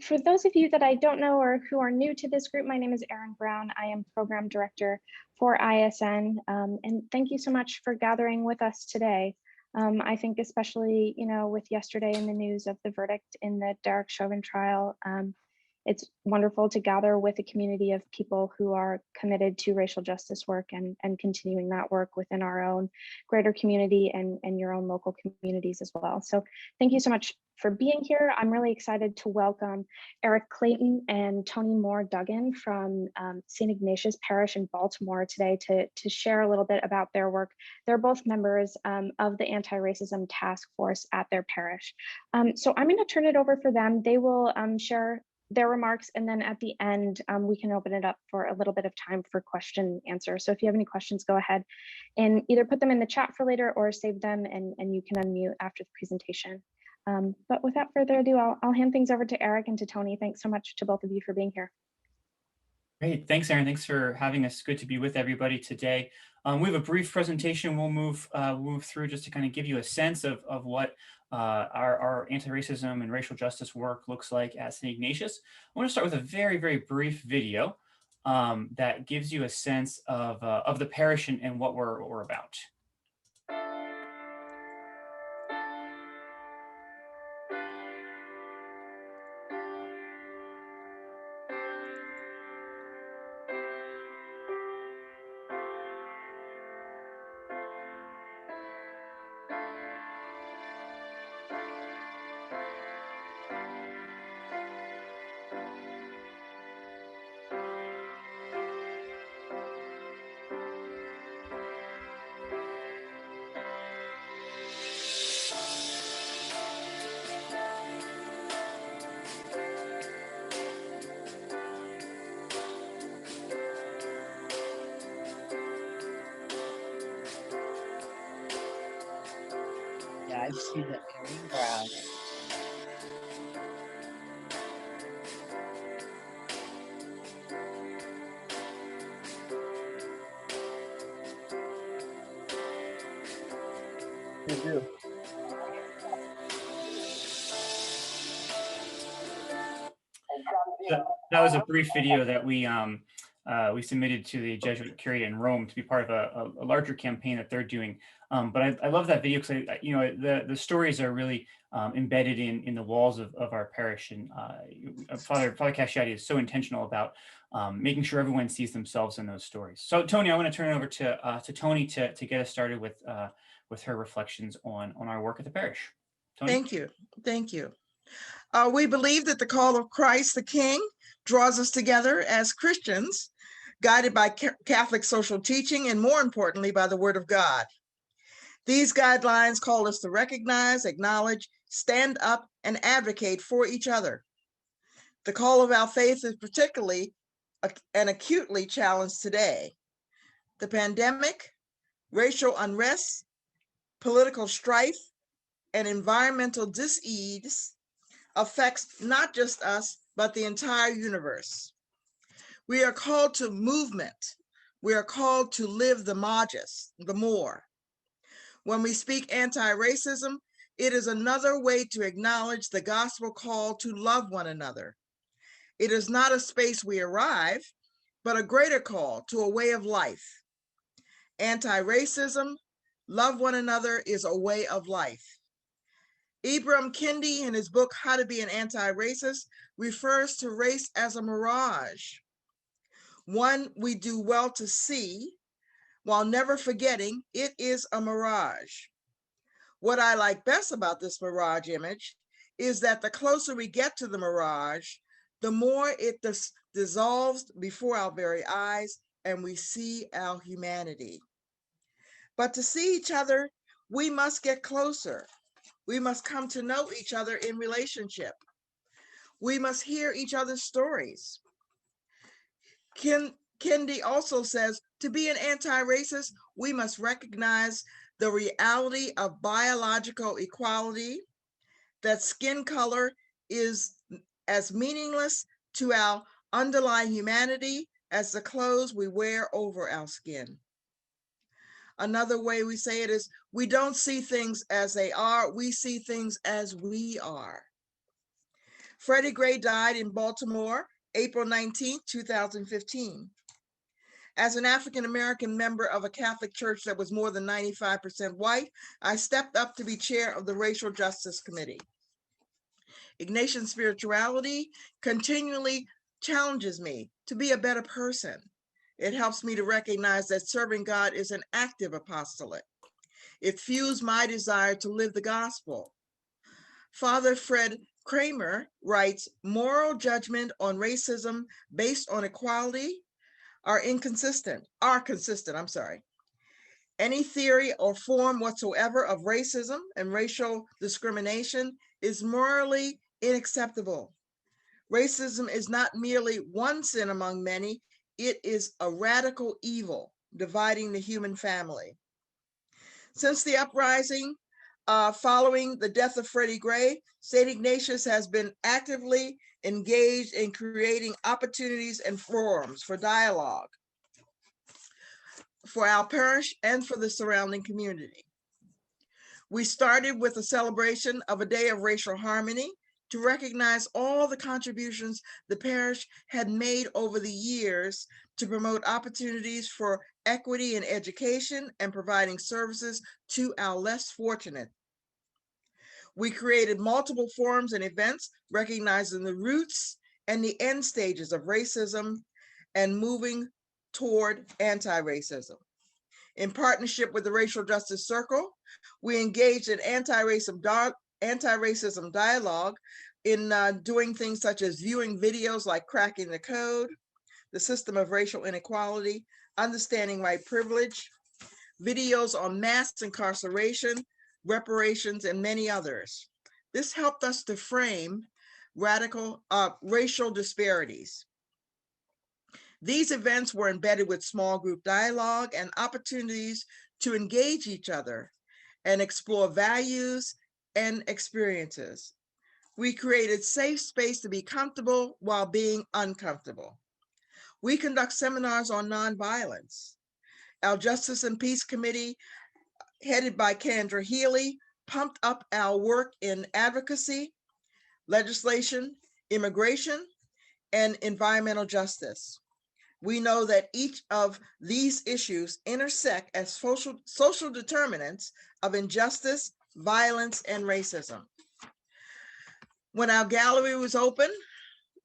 For those of you that I don't know or who are new to this group, my name is Erin Brown. I am Program Director for ISN, and thank you so much for gathering with us today. I think especially, with yesterday in the news of the verdict in the Derek Chauvin trial, it's wonderful to gather with a community of people who are committed to racial justice work and continuing that work within our own greater community and your own local communities as well. So thank you so much for being here. I'm really excited to welcome Eric Clayton and Toni Moore-Duggan from St. Ignatius Parish in Baltimore today to share a little bit about their work. They're both members of the Anti-Racism Task Force at their parish. So I'm going to turn it over for them. They will share their remarks, and then at the end, we can open it up for a little bit of time for question and answer. So if you have any questions, go ahead and either put them in the chat for later or save them, and you can unmute after the presentation. But without further ado, I'll hand things over to Eric and to Toni. Thanks so much to both of you for being here. Great, thanks, Erin. Thanks for having us. Good to be with everybody today. We have a brief presentation we'll move through just to kind of give you a sense of what our anti-racism and racial justice work looks like at St. Ignatius. I want to start with a very, very brief video that gives you a sense of the parish and what we're about. I see the Erin Brown. You do. That was a brief video that we submitted to the Jesuit Curia in Rome to be part of a larger campaign that they're doing. But I love that video because the stories are really embedded in the walls of our parish, and Father Casciati is so intentional about making sure everyone sees themselves in those stories. So Toni, I want to turn it over to Toni to get us started with her reflections on our work at the parish. Toni? Thank you. We believe that the call of Christ the King draws us together as Christians, guided by Catholic social teaching and, more importantly, by the Word of God. These guidelines call us to recognize, acknowledge, stand up, and advocate for each other. The call of our faith is particularly and acutely challenged today. The pandemic, racial unrest, political strife, and environmental dis-ease affects not just us, but the entire universe. We are called to movement. We are called to live the magis, the more. When we speak anti-racism, it is another way to acknowledge the gospel call to love one another. It is not a space we arrive, but a greater call to a way of life. Anti-racism, love one another, is a way of life. Ibram Kendi, in his book, How to Be an Anti-Racist, refers to race as a mirage, one we do well to see, while never forgetting it is a mirage. What I like best about this mirage image is that the closer we get to the mirage, the more it dissolves before our very eyes and we see our humanity. But to see each other, we must get closer. We must come to know each other in relationship. We must hear each other's stories. Kendi also says, to be an anti-racist, we must recognize the reality of biological equality, that skin color is as meaningless to our underlying humanity as the clothes we wear over our skin. Another way we say it is, we don't see things as they are, we see things as we are. Freddie Gray died in Baltimore, April 19, 2015. As an African-American member of a Catholic church that was more than 95% white, I stepped up to be chair of the Racial Justice Committee. Ignatian spirituality continually challenges me to be a better person. It helps me to recognize that serving God is an active apostolate. It fuels my desire to live the gospel. Father Fred Kramer writes, moral judgment on racism based on equality are consistent. Any theory or form whatsoever of racism and racial discrimination is morally unacceptable. Racism is not merely one sin among many, it is a radical evil dividing the human family. Since the uprising following the death of Freddie Gray, St. Ignatius has been actively engaged in creating opportunities and forums for dialogue for our parish and for the surrounding community. We started with a celebration of a day of racial harmony to recognize all the contributions the parish had made over the years to promote opportunities for equity in education and providing services to our less fortunate. We created multiple forums and events recognizing the roots and the end stages of racism and moving toward anti-racism. In partnership with the Racial Justice Circle, we engaged in anti-racism dialogue in doing things such as viewing videos like Cracking the Code, the System of Racial Inequality, Understanding White Privilege, videos on mass incarceration, reparations, and many others. This helped us to frame radical racial disparities. These events were embedded with small group dialogue and opportunities to engage each other and explore values and experiences. We created safe space to be comfortable while being uncomfortable. We conduct seminars on nonviolence. Our Justice and Peace Committee, headed by Kendra Healy, pumped up our work in advocacy, legislation, immigration, and environmental justice. We know that each of these issues intersect as social determinants of injustice, violence, and racism. When our gallery was open,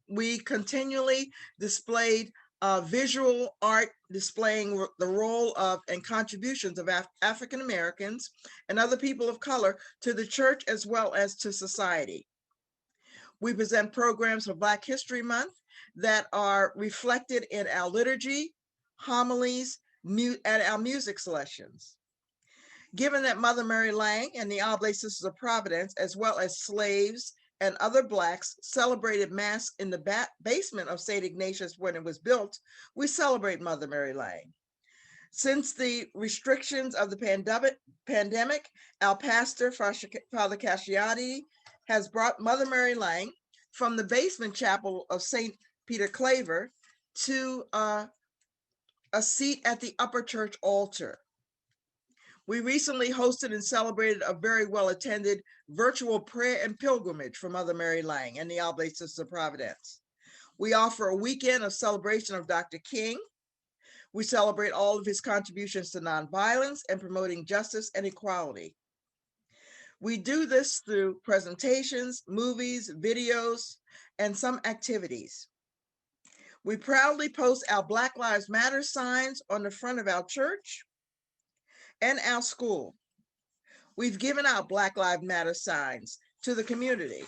we continually displayed visual art displaying the role of and contributions of African Americans and other people of color to the church as well as to society. We present programs for Black History Month that are reflected in our liturgy, homilies, and our music selections. Given that Mother Mary Lang and the Oblate Sisters of Providence, as well as slaves and other Blacks, celebrated Mass in the basement of St. Ignatius when it was built, we celebrate Mother Mary Lang. Since the restrictions of the pandemic, our pastor, Father Casciati, has brought Mother Mary Lang from the basement chapel of St. Peter Claver to a seat at the upper church altar. We recently hosted and celebrated a very well-attended virtual prayer and pilgrimage for Mother Mary Lang and the Oblate Sisters of Providence. We offer a weekend of celebration of Dr. King. We celebrate all of his contributions to nonviolence and promoting justice and equality. We do this through presentations, movies, videos, and some activities. We proudly post our Black Lives Matter signs on the front of our church and our school. We've given out Black Lives Matter signs to the community.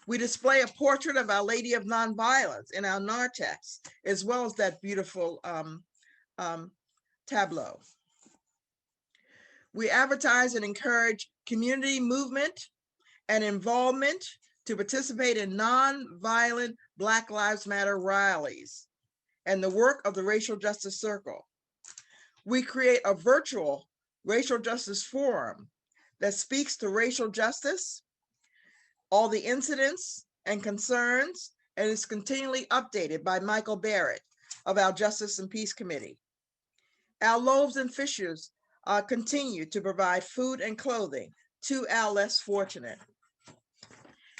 We display a portrait of Our Lady of Nonviolence in our narthex, as well as that beautiful tableau. We advertise and encourage community movement and involvement to participate in nonviolent Black Lives Matter rallies and the work of the Racial Justice Circle. We create a virtual racial justice forum that speaks to racial justice, all the incidents and concerns, and is continually updated by Michael Barrett of our Justice and Peace Committee. Our loaves and fishes continue to provide food and clothing to our less fortunate.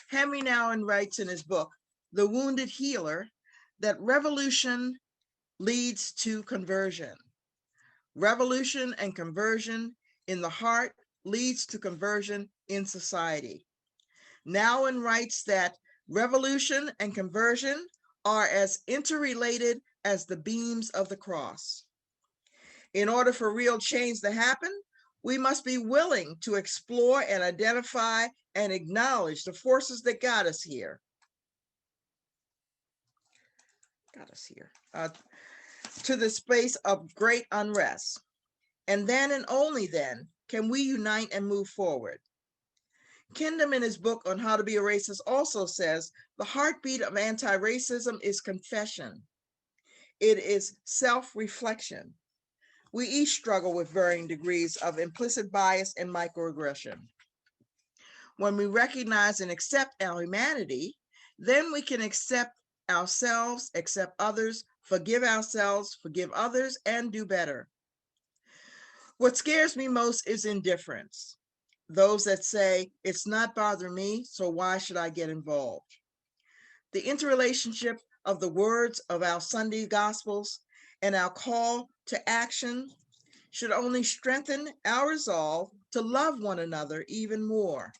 Henry Nouwen writes in his book, The Wounded Healer, that revolution leads to conversion. Revolution and conversion in the heart leads to conversion in society. Nouwen writes that revolution and conversion are as interrelated as the beams of the cross. In order for real change to happen, we must be willing to explore and identify and acknowledge the forces that got us here. To the space of great unrest. And then and only then can we unite and move forward. Kingdom, in his book on how to be a racist, also says the heartbeat of anti-racism is confession. It is self-reflection. We each struggle with varying degrees of implicit bias and microaggression. When we recognize and accept our humanity, then we can accept ourselves, accept others, forgive ourselves, forgive others, and do better. What scares me most is indifference. Those that say, it's not bothering me, so why should I get involved? The interrelationship of the words of our Sunday Gospels and our call to action should only strengthen our resolve to love one another even more.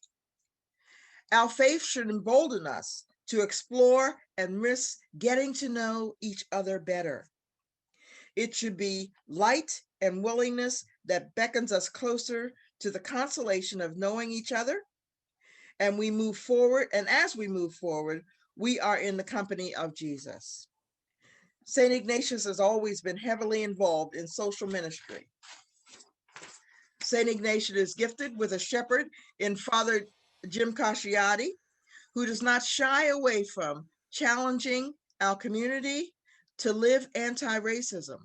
Our faith should embolden us to explore and risk getting to know each other better. It should be light and willingness that beckons us closer to the consolation of knowing each other. And we move forward, and as we move forward, we are in the company of Jesus. St. Ignatius has always been heavily involved in social ministry. St. Ignatius is gifted with a shepherd in Father Jim Casciati, who does not shy away from challenging our community to live anti-racism.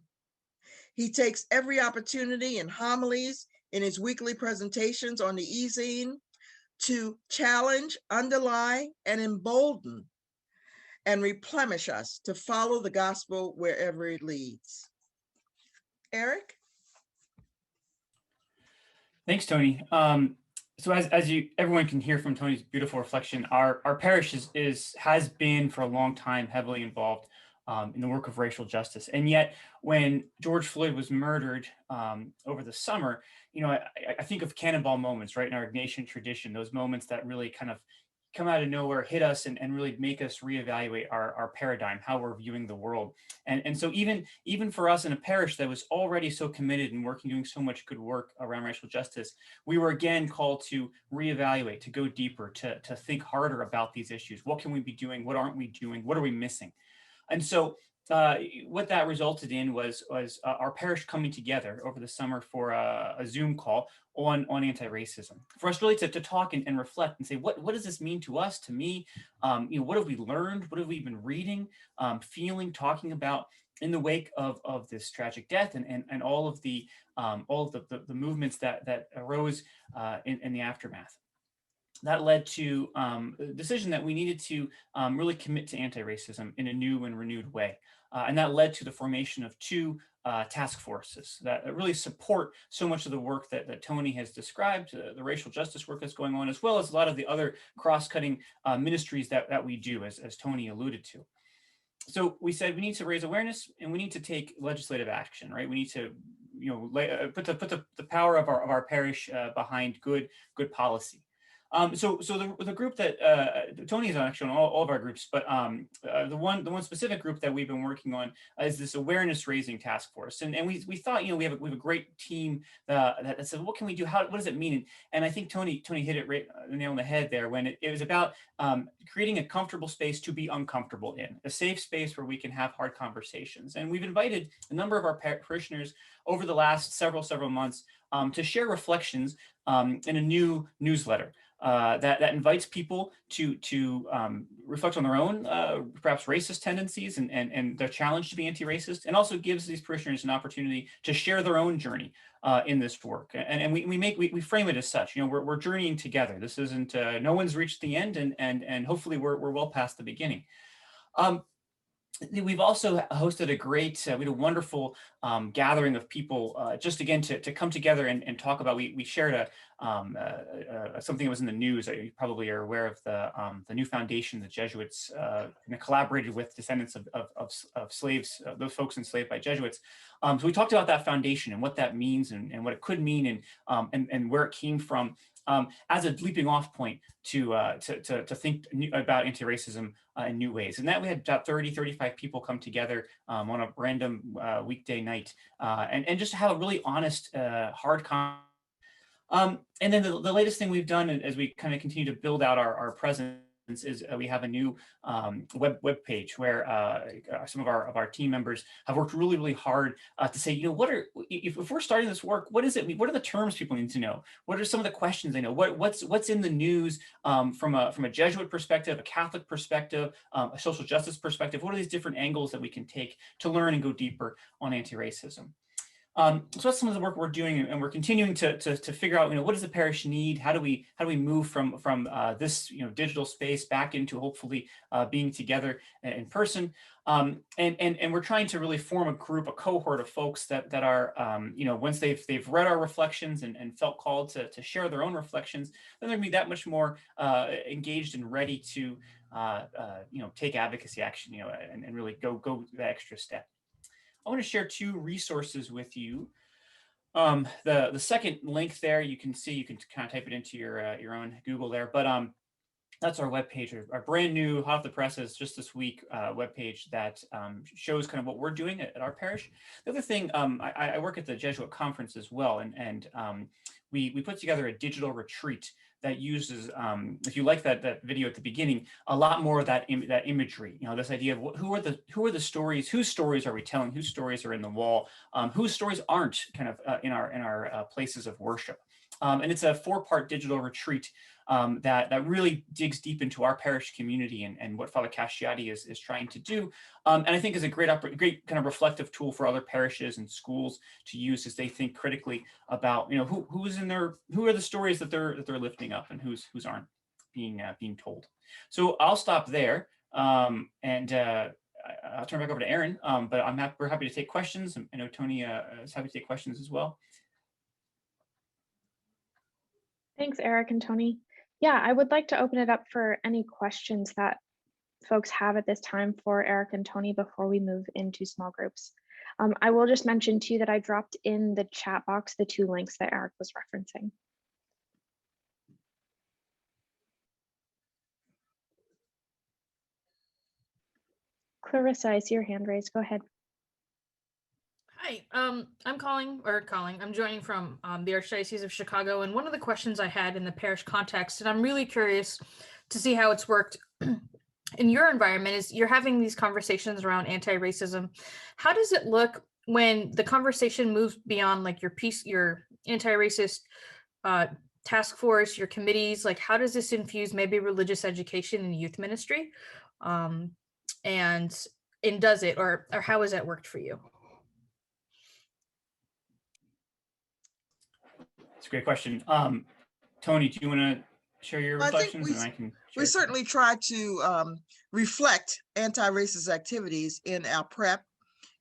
He takes every opportunity in homilies, in his weekly presentations on the e-zine, to challenge, underlie, and embolden, and replenish us to follow the gospel wherever it leads. Eric? Thanks, Toni. So as everyone can hear from Toni's beautiful reflection, our parish has been for a long time heavily involved in the work of racial justice. And yet when George Floyd was murdered over the summer, I think of cannonball moments, right, in our Ignatian tradition, those moments that really kind of come out of nowhere, hit us, and really make us reevaluate our paradigm, how we're viewing the world. And so even for us in a parish that was already so committed and working, doing so much good work around racial justice, we were again called to reevaluate, to go deeper, to think harder about these issues. What can we be doing? What aren't we doing? What are we missing? And so what that resulted in was our parish coming together over the summer for a Zoom call on anti-racism, for us really to talk and reflect and say, what does this mean to us, to me? What have we learned? What have we been reading, feeling, talking about in the wake of this tragic death and all of the movements that arose in the aftermath? That led to a decision that we needed to really commit to anti-racism in a new and renewed way. And that led to the formation of two task forces that really support so much of the work that Toni has described, the racial justice work that's going on, as well as a lot of the other cross-cutting ministries that we do, as Toni alluded to. So we said we need to raise awareness and we need to take legislative action, right? We need to put the power of our parish behind good policy. So the group that Toni is on, actually on all of our groups, but the one specific group that we've been working on is this awareness raising task force. And we thought, we have a great team that said, what can we do? What does it mean? And I think Toni hit it right the nail on the head there when it was about creating a comfortable space to be uncomfortable in, a safe space where we can have hard conversations. And we've invited a number of our parishioners over the last several months to share reflections in a new newsletter. That invites people to reflect on their own perhaps racist tendencies and their challenge to be anti-racist, and also gives these parishioners an opportunity to share their own journey in this work. And we frame it as such. We're journeying together. This isn't no one's reached the end, and hopefully we're well past the beginning. We've also hosted we had a wonderful gathering of people just again to come together and talk about. We shared something that was in the news. You probably are aware of the new foundation the Jesuits collaborated with descendants of slaves, those folks enslaved by Jesuits. So we talked about that foundation and what that means and what it could mean and where it came from as a leaping off point to think about anti-racism in new ways. And that we had about 35 people come together on a random weekday night and just have a really honest, hard conversation. And then the latest thing we've done as we kind of continue to build out our presence is we have a new web page where some of our team members have worked really hard to say, what are, if we're starting this work, what does it mean? What are the terms people need to know? What are some of the questions they know? What's in the news from a Jesuit perspective, a Catholic perspective, a social justice perspective? What are these different angles that we can take to learn and go deeper on anti-racism? So that's some of the work we're doing, and we're continuing to figure out, what does the parish need? How do we move from this digital space back into hopefully being together in person? And we're trying to really form a group, a cohort of folks that are once they've read our reflections and felt called to share their own reflections, then they're gonna be that much more engaged and ready to take advocacy action, and really go that extra step. I want to share two resources with you. The second link there, you can kind of type it into your own Google there, but that's our webpage, our brand new, hot off the presses, just this week webpage that shows kind of what we're doing at our parish. The other thing, I work at the Jesuit conference as well, and we put together a digital retreat that uses, if you like that video at the beginning, a lot more of that imagery. This idea of who are the stories, whose stories are we telling, whose stories are in the wall, whose stories aren't kind of in our places of worship. And it's a 4-part digital retreat that really digs deep into our parish community and what Father Casciati is trying to do. And I think is a great kind of reflective tool for other parishes and schools to use as they think critically about, who's in there, who are the stories that they're lifting up and whose aren't being told. So I'll stop there and I'll turn back over to Aaron, but we're happy to take questions. I know Toni is happy to take questions as well. Thanks, Eric and Toni. Yeah, I would like to open it up for any questions that folks have at this time for Eric and Toni before we move into small groups. I will just mention too that I dropped in the chat box the 2 links that Eric was referencing. Clarissa, I see your hand raised. Go ahead. Hi, I'm joining from the Archdiocese of Chicago, and one of the questions I had in the parish context, and I'm really curious to see how it's worked in your environment, is you're having these conversations around anti-racism. How does it look when the conversation moves beyond like your anti-racist task force, your committees? Like, how does this infuse maybe religious education and youth ministry? And does it, or how has that worked for you? It's a great question. Toni, do you want to share your reflections? We certainly try to reflect anti-racist activities in our prep,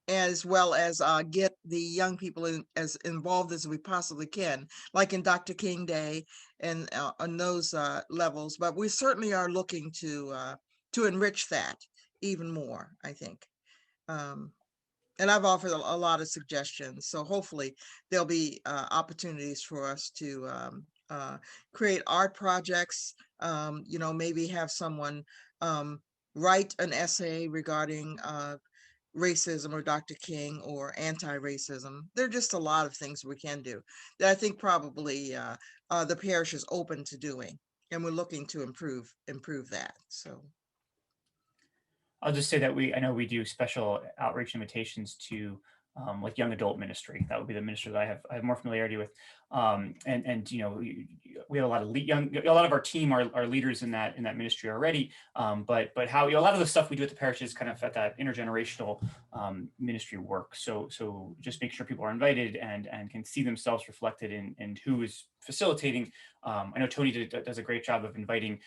as well as get the young people as involved as we possibly can, like in Dr. King Day and on those levels. But we certainly are looking to enrich that even more, I think. And I've offered a lot of suggestions, so hopefully there'll be opportunities for us to create art projects, maybe have someone write an essay regarding racism or Dr. King or anti-racism. There are just a lot of things we can do that I think probably the parish is open to doing, and we're looking to improve that. So I'll just say that I know we do special outreach invitations to like young adult ministry. That would be the ministry that I have more familiarity with. We have a lot of our team are leaders in that ministry already. But how a lot of the stuff we do at the parish is kind of at that intergenerational ministry work. So just make sure people are invited and can see themselves reflected in who is facilitating. I know Toni does a great job of inviting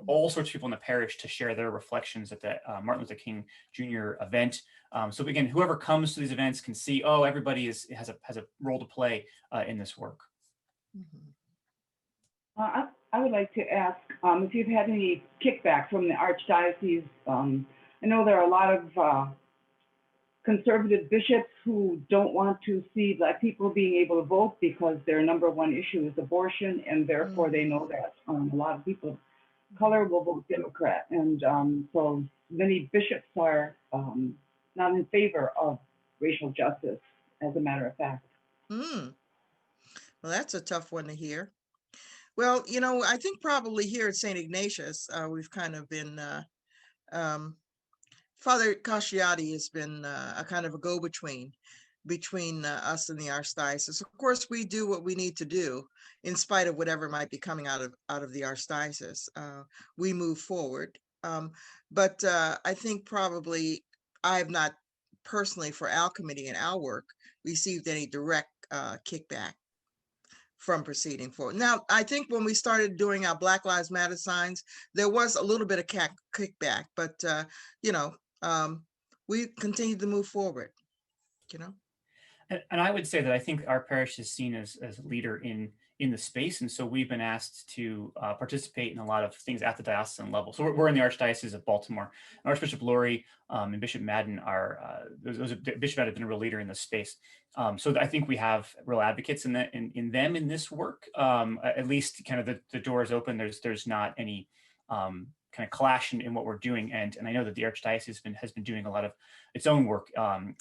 all sorts of people in the parish to share their reflections at the Martin Luther King Jr. event. So again, whoever comes to these events can see, oh, everybody has a role to play in this work. Mm-hmm. I would like to ask if you've had any kickback from the archdiocese. I know there are a lot of conservative bishops who don't want to see Black people being able to vote because their number one issue is abortion, and therefore they know that a lot of people of color will vote Democrat. And so many bishops are not in favor of racial justice, as a matter of fact. Well, that's a tough one to hear. Well, you know, I think probably here at St. Ignatius, we've kind of been, Father Casciati has been a kind of a go-between between us and the archdiocese. Of course, we do what we need to do in spite of whatever might be coming out of the archdiocese. We move forward. But I think probably I have not personally, for our committee and our work, received any direct kickback from proceeding forward. Now, I think when we started doing our Black Lives Matter signs, there was a little bit of kickback, but you know, we continue to move forward, you know. And I would say that I think our parish is seen as a leader in the space, and so we've been asked to participate in a lot of things at the diocesan level. So we're in the Archdiocese of Baltimore. Archbishop Laurie and Bishop Madden are Bishop Madden has been a real leader in this space. So I think we have real advocates in in this work. At least kind of the door is open. There's not any kind of clash in what we're doing, and I know that the Archdiocese has been doing a lot of its own work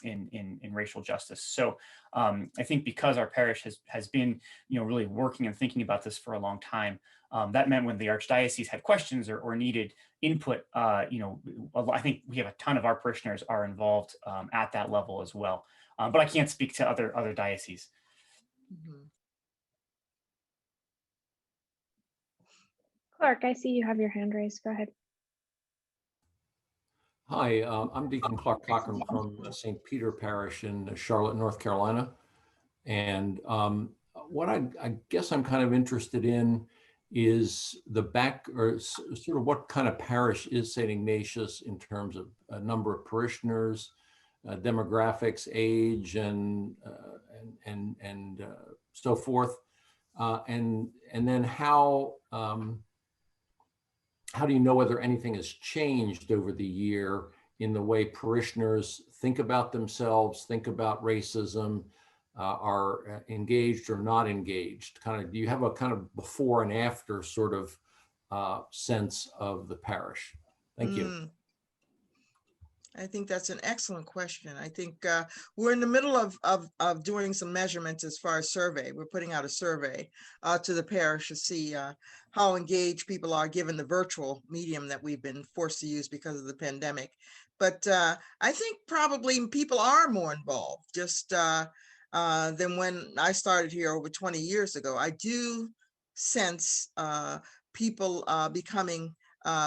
in racial justice. So I think because our parish has been really working and thinking about this for a long time, that meant when the Archdiocese had questions or needed input, I think we have a ton of our parishioners are involved at that level as well. But I can't speak to other dioceses. Mm-hmm. Clark, I see you have your hand raised. Go ahead. Hi, I'm Deacon Clark Cochran from St. Peter Parish in Charlotte, North Carolina. And what I guess I'm kind of interested in is sort of what kind of parish is St. Ignatius in terms of a number of parishioners, demographics, age, and so forth. And then how do you know whether anything has changed over the year in the way parishioners think about themselves, think about racism, are engaged or not engaged? Do you have a kind of before and after sort of sense of the parish? Thank you. I think that's an excellent question. I think we're in the middle of doing some measurements as far as survey. We're putting out a survey to the parish to see how engaged people are given the virtual medium that we've been forced to use because of the pandemic. But I think probably people are more involved just than when I started here over 20 years ago. I do sense people becoming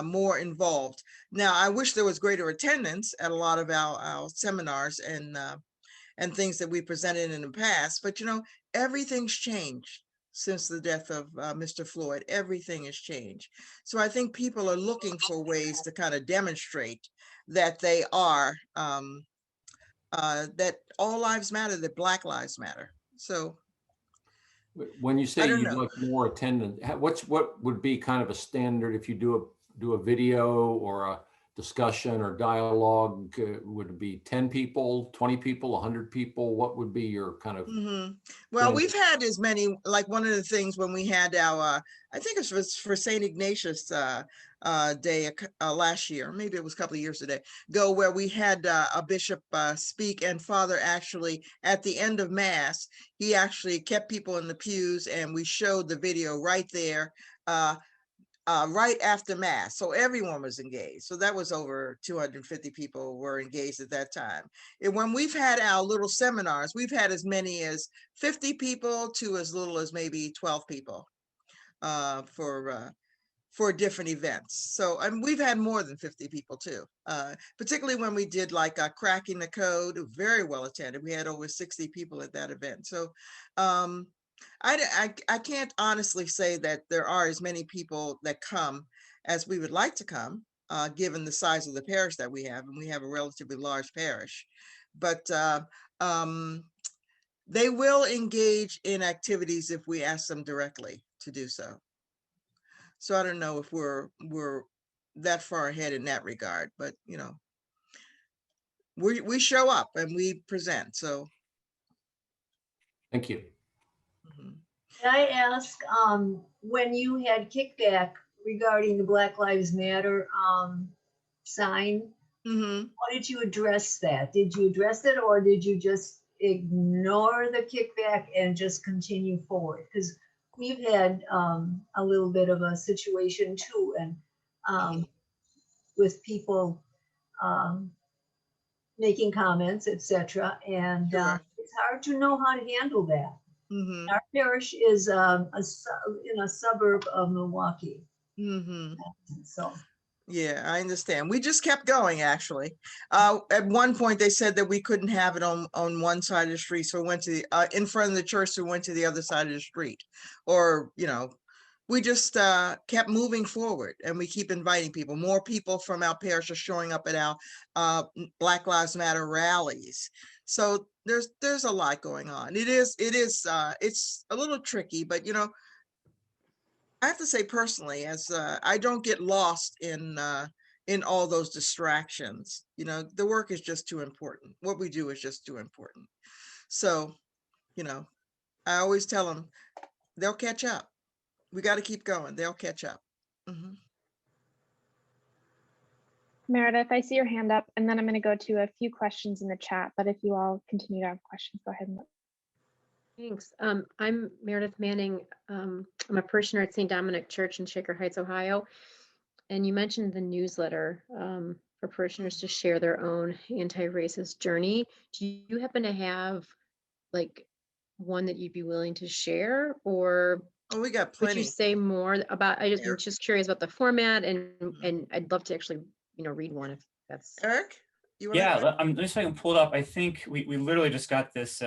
more involved. Now, I wish there was greater attendance at a lot of our seminars and things that we presented in the past, but everything's changed since the death of Mr. Floyd. Everything has changed. So I think people are looking for ways to kind of demonstrate that they are, that all lives matter, that Black lives matter. So when you say you'd like more attendance, what would be kind of a standard if you do a video or a discussion or dialogue? Would it be 10 people, 20 people, 100 people? What would be your kind of? Well, we've had as many, like one of the things when we had our, I think it was for St. Ignatius Day last year, maybe it was a couple of years ago, where we had a bishop speak, and Father actually, at the end of Mass, he actually kept people in the pews, and we showed the video right there, right after Mass. So everyone was engaged. So that was over 250 people were engaged at that time. And when we've had our little seminars, we've had as many as 50 people to as little as maybe 12 people for different events. So, and we've had more than 50 people too, particularly when we did like Cracking the Code, very well attended. We had over 60 people at that event. So I can't honestly say that there are as many people that come as we would like to come, given the size of the parish that we have, and we have a relatively large parish. But they will engage in activities if we ask them directly to do so. So I don't know if we're that far ahead in that regard, but you know, we show up and we present. So Thank you. mhm. Can I ask, when you had kickback regarding the Black Lives Matter sign, how did you address that? Did you address it, or did you just ignore the kickback and just continue forward? Because we've had a little bit of a situation too, and with people making comments, etc. And Sure. it's hard to know how to handle that. Mhm. Our parish is in a suburb of Milwaukee. Mhm. So Yeah, I understand. We just kept going, actually. At one point, they said that we couldn't have it on one side of the street, so we went to the in front of the church, so we went to the other side of the street. Or, you know, we just kept moving forward, and we keep inviting people. More people from our parish are showing up at our Black Lives Matter rallies. So there's a lot going on. It's a little tricky, but you know, I have to say personally, as I don't get lost in all those distractions. You know, the work is just too important. What we do is just too important. So, you know, I always tell them they'll catch up. We got to keep going. They'll catch up. Mhm. Meredith, I see your hand up, and then I'm going to go to a few questions in the chat. But if you all continue to have questions, go ahead and Thanks. I'm Meredith Manning. I'm a parishioner at St. Dominic Church in Shaker Heights, Ohio. And you mentioned the newsletter for parishioners to share their own anti-racist journey. Do you happen to have like one that you'd be willing to share, or Oh, we got could you plenty. say more about? I'm Eric? just curious about the format, and I'd love to actually read one if that's. Eric, you want Yeah, to? I'm just so I can pull it up. I think we literally just got this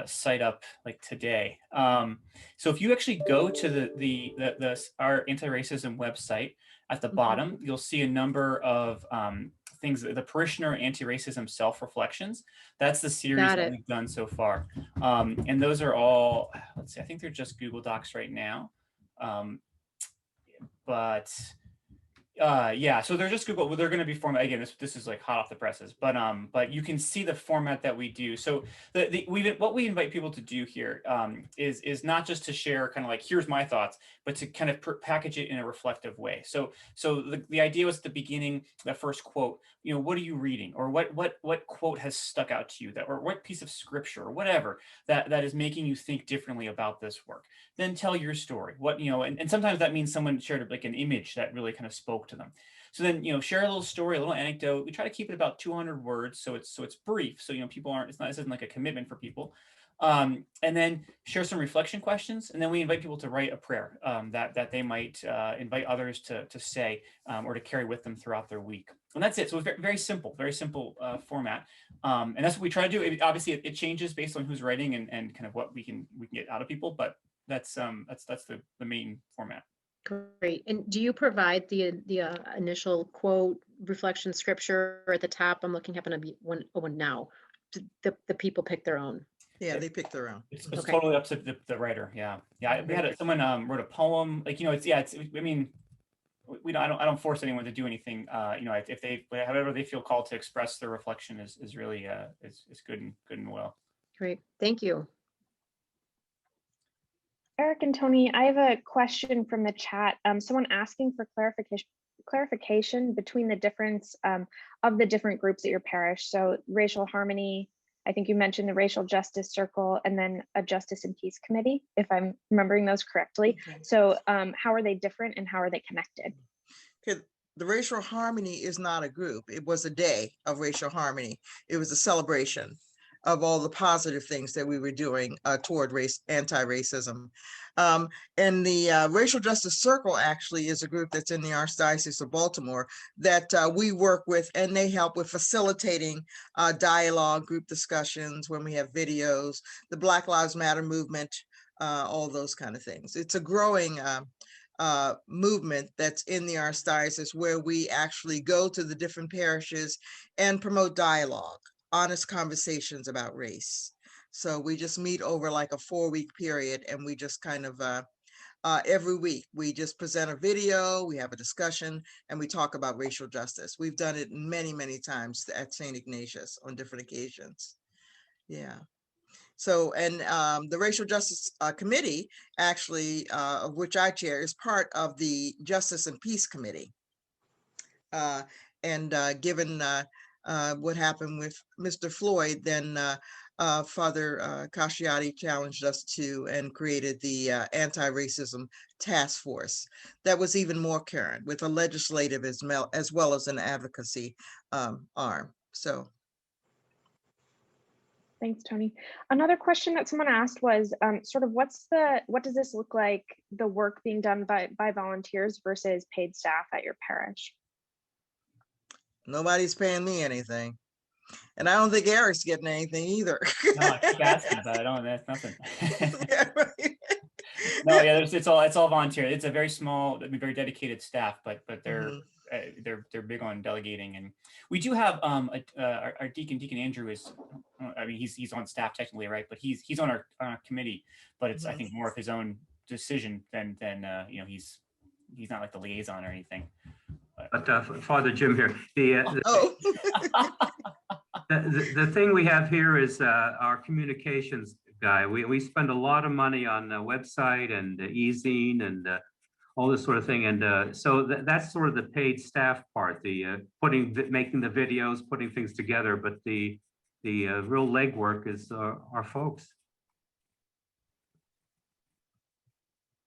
site up like today. So if you actually go to our anti-racism website, at the bottom you'll see a number of things. The parishioner anti-racism self-reflections. That's the series that we've done so far, and those are all. Let's see. I think they're just Google Docs right now, but. Yeah, so they're just Google. Well, they're going to be format again. This is like hot off the presses, but you can see the format that we do. So what we invite people to do here is not just to share kind of like here's my thoughts, but to kind of package it in a reflective way. So the idea was at the beginning, the first quote. You know, what are you reading, or what quote has stuck out to you, that or what piece of scripture or whatever that is making you think differently about this work. Then tell your story. What and sometimes that means someone shared like an image that really kind of spoke to them. So then share a little story, a little anecdote. We try to keep it about 200 words, so it's brief. So people aren't. This isn't like a commitment for people. And then share some reflection questions, and then we invite people to write a prayer that they might invite others to say or to carry with them throughout their week. And that's it. So it's very simple format. And that's what we try to do. Obviously, it changes based on who's writing and kind of what we can get out of people, but that's the main format. Great. And do you provide the initial quote, reflection, scripture at the top? I'm looking, happen to be one now. The people pick their own. Yeah, they pick their own. It's totally up to the writer. Yeah. We had someone wrote a poem. Like it's. I mean, I don't force anyone to do anything. If they however they feel called to express their reflection is really is good and well. Great. Thank you. Eric and Toni, I have a question from the chat. Someone asking for clarification between the difference of the different groups at your parish. So racial harmony, I think you mentioned the racial justice circle, and then a justice and peace committee, if I'm remembering those correctly. Okay. So how are they different and how are they connected? Okay. The racial harmony is not a group. It was a day of racial harmony. It was a celebration of all the positive things that we were doing toward anti-racism. And the Racial Justice Circle actually is a group that's in the Archdiocese of Baltimore that we work with, and they help with facilitating dialogue, group discussions when we have videos, the Black Lives Matter movement, all those kind of things. It's a growing movement that's in the Archdiocese where we actually go to the different parishes and promote dialogue, honest conversations about race. So we just meet over like a 4-week period, and we just kind of every week. We just present a video, we have a discussion, and we talk about racial justice. We've done it many, many times at St. Ignatius on different occasions. Yeah. So, and the Racial Justice Committee, actually, of which I chair, is part of the Justice and Peace Committee. Given what happened with Mr. Floyd, then Father Casciati challenged us to and created the Anti-Racism Task Force that was even more current, with a legislative as well as an advocacy arm. So. Thanks, Toni. Another question that someone asked was sort of what does this look like, the work being done by volunteers versus paid staff at your parish? Nobody's paying me anything. And I don't think Eric's getting anything either. No, I keep asking, but I don't, that's nothing. Yeah, right. No, yeah, it's all volunteer. It's a very small, very dedicated staff, but they're big on delegating. And we do have our Deacon Andrew is, I mean, he's on staff technically, right? But he's on our committee, but it's I think more of his own decision than you know, he's not like the liaison or anything. But Father Jim here, the thing we have here is our communications guy. We spend a lot of money on the website and e-zine and all this sort of thing. And so that's sort of the paid staff part, the making the videos, putting things together. But the real legwork is our folks.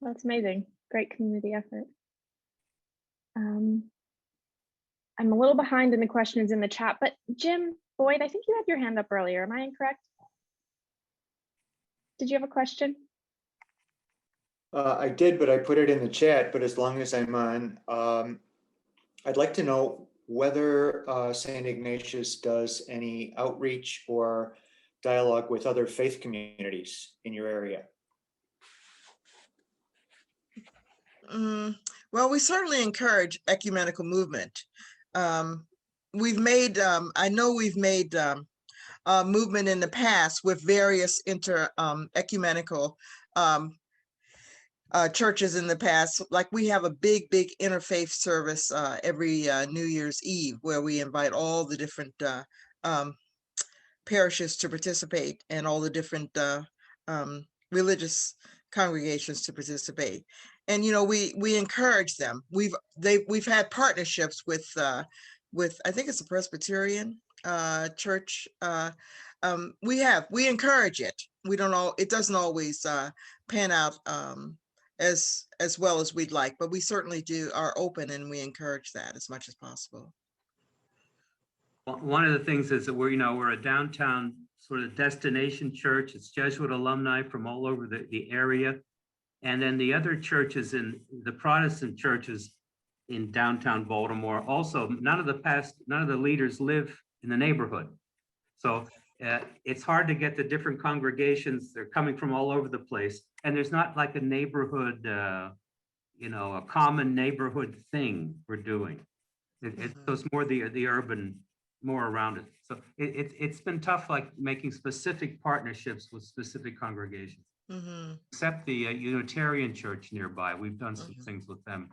That's amazing. Great community effort. I'm a little behind in the questions in the chat, but Jim Boyd, I think you had your hand up earlier. Am I incorrect? Did you have a question? I did, but I put it in the chat, but as long as I'm on, I'd like to know whether St. Ignatius does any outreach or dialogue with other faith communities in your area. Well, we certainly encourage ecumenical movement. We've made, I know we've made movement in the past with various ecumenical churches in the past. Like we have a big interfaith service every New Year's Eve where we invite all the different parishes to participate and all the different religious congregations to participate. And, you know, we encourage them. We've had partnerships with I think it's a Presbyterian church. We encourage it. It doesn't always pan out as well as we'd like, but we certainly are open and we encourage that as much as possible. One of the things is that we're a downtown sort of destination church. It's Jesuit alumni from all over the area. And then the other churches in the Protestant churches in downtown Baltimore, also none of the leaders live in the neighborhood. So it's hard to get the different congregations. They're coming from all over the place. And there's not like a neighborhood, a common neighborhood thing we're doing. So it's more the urban, more around it. So it's been tough, like making specific partnerships with specific congregations. Except the Unitarian Church nearby. We've done some things with them.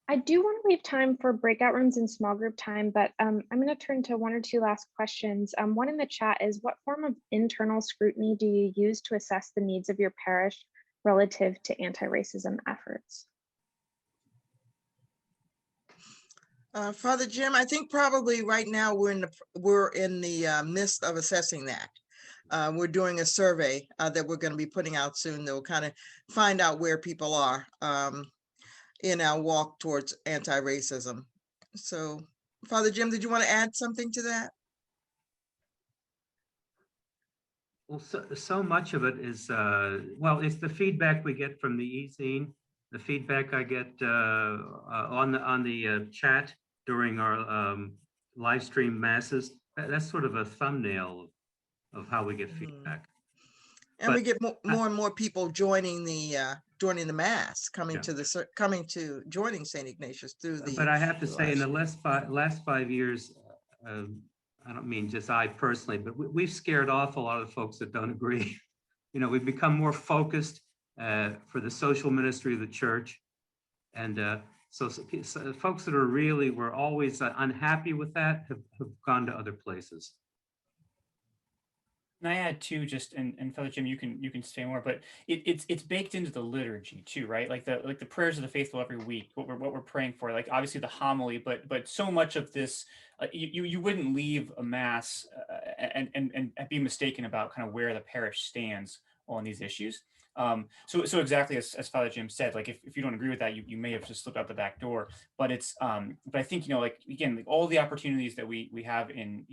I do want to leave time for breakout rooms and small group time, but I'm going to turn to one or two last questions. One in the chat is, what form of internal scrutiny do you use to assess the needs of your parish relative to anti-racism efforts? Father Jim, I think probably right now we're in the midst of assessing that. We're doing a survey that we're going to be putting out soon that will kind of find out where people are in our walk towards anti-racism. So, Father Jim, did you want to add something to that? Well, so much of it is, it's the feedback we get from the e-zine, the feedback I get on the chat during our live stream masses. That's sort of a thumbnail of how we get feedback. And we get more and more people joining the mass, joining St. Ignatius through the. But I have to say, in the last 5 years, I don't mean just I personally, but we've scared off a lot of folks that don't agree. we've become more focused for the social ministry of the church. And so folks that were always unhappy with that have gone to other places. And I add too, just and Father Jim, you can say more, but it's baked into the liturgy too, right? Like the prayers of the faithful every week, what we're praying for, like obviously the homily, but so much of this, you wouldn't leave a mass and be mistaken about kind of where the parish stands on these issues. So exactly as Father Jim said, like if you don't agree with that, you may have just slipped out the back door. But it's but I think like again, like all the opportunities that we have in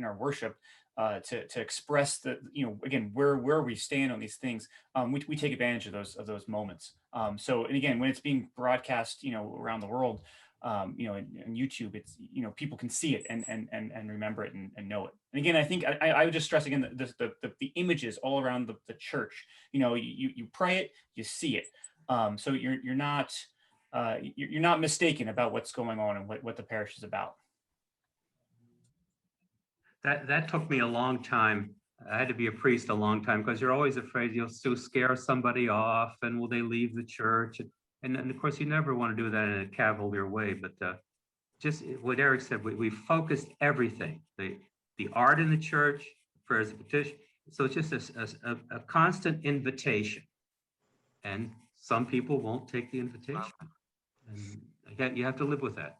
our worship. To express the again where we stand on these things, we take advantage of those moments. So and again, when it's being broadcast around the world, in YouTube, it's people can see it and remember it and know it. And again, I think I would just stress again the images all around the church. You pray it, you see it. So you're not mistaken about what's going on and what the parish is about. That took me a long time. I had to be a priest a long time because you're always afraid you'll still scare somebody off and will they leave the church? And of course, you never want to do that in a cavalier way. But just what Eric said, we focused everything, the art in the church, prayers of petition. So it's just a constant invitation. And some people won't take the invitation. And again, you have to live with that.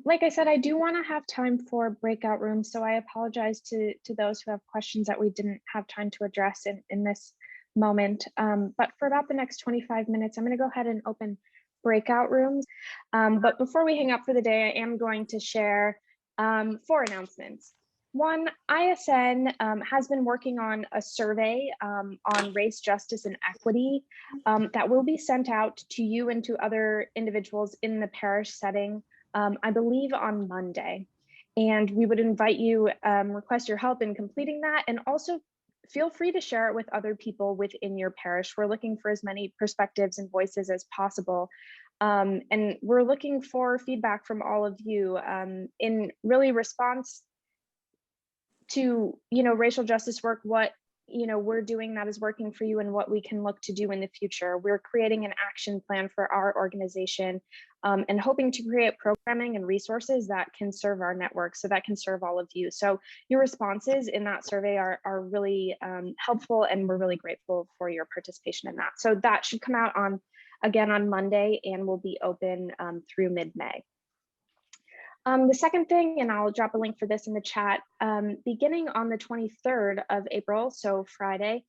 Like I said, I do want to have time for breakout rooms, so I apologize to those who have questions that we didn't have time to address in this moment. But for about the next 25 minutes, I'm going to go ahead and open breakout rooms. But before we hang up for the day, I am going to share 4 announcements. One, ISN has been working on a survey on race, justice, and equity that will be sent out to you and to other individuals in the parish setting. I believe on Monday, and we would invite you, request your help in completing that, and also feel free to share it with other people within your parish. We're looking for as many perspectives and voices as possible, and we're looking for feedback from all of you in really response to racial justice work, what we're doing that is working for you and what we can look to do in the future. We're creating an action plan for our organization and hoping to create programming and resources that can serve our network, so that can serve all of you. So your responses in that survey are really helpful, and we're really grateful for your participation in that. So that should come out again on Monday and will be open through mid-May. The second thing, and I'll drop a link for this in the chat, beginning on the 23rd of April, so Friday,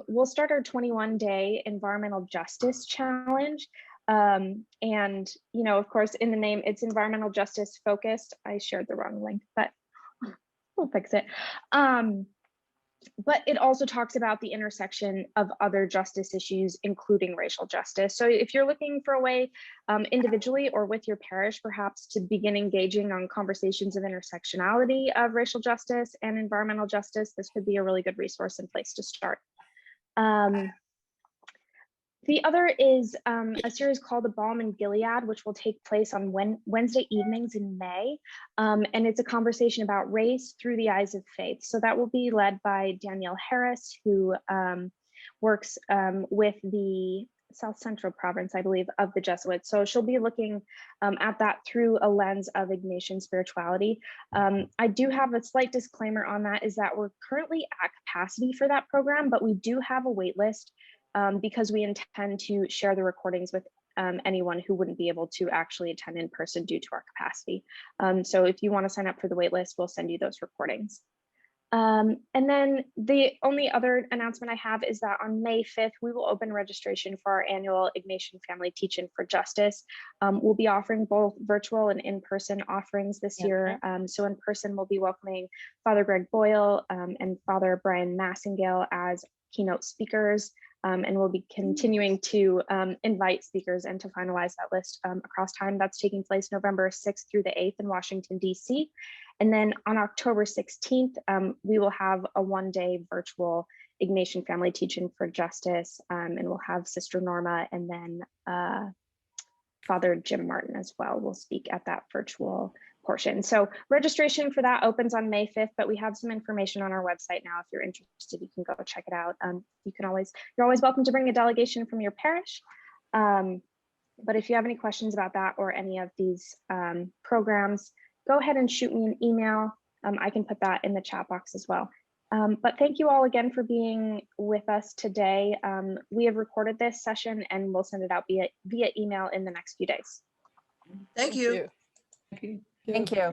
we'll start our 21-day environmental justice challenge. And, of course, in the name, it's environmental justice focused. I shared the wrong link, but we'll fix it. But it also talks about the intersection of other justice issues, including racial justice. So if you're looking for a way individually or with your parish, perhaps to begin engaging on conversations of intersectionality of racial justice and environmental justice, this could be a really good resource and place to start. The other is a series called The Balm in Gilead, which will take place on Wednesday evenings in May. And it's a conversation about race through the eyes of faith. So that will be led by Danielle Harris, who works with the South Central Province, I believe, of the Jesuits. So she'll be looking at that through a lens of Ignatian spirituality. I do have a slight disclaimer on that, is that we're currently at capacity for that program, but we do have a wait list because we intend to share the recordings with anyone who wouldn't be able to actually attend in person due to our capacity. So if you want to sign up for the waitlist, we'll send you those recordings. And then the only other announcement I have is that on May 5th, we will open registration for our annual Ignatian Family Teach-In for Justice. We'll be offering both virtual and in-person offerings this year. So in person, we'll be welcoming Father Greg Boyle and Father Brian Massingale as keynote speakers. And we'll be continuing to invite speakers and to finalize that list across time. That's taking place November 6th through the 8th in Washington, D.C. And then on October 16th, we will have a one-day virtual Ignatian Family Teach-In for Justice, and we'll have Sister Norma and then Father Jim Martin as well will speak at that virtual portion. So registration for that opens on May 5th, but we have some information on our website now. If you're interested, you can go check it out. You're always welcome to bring a delegation from your parish. But if you have any questions about that or any of these programs, go ahead and shoot me an email. I can put that in the chat box as well. But thank you all again for being with us today. We have recorded this session and we'll send it out via email in the next few days. Thank you. Thank you.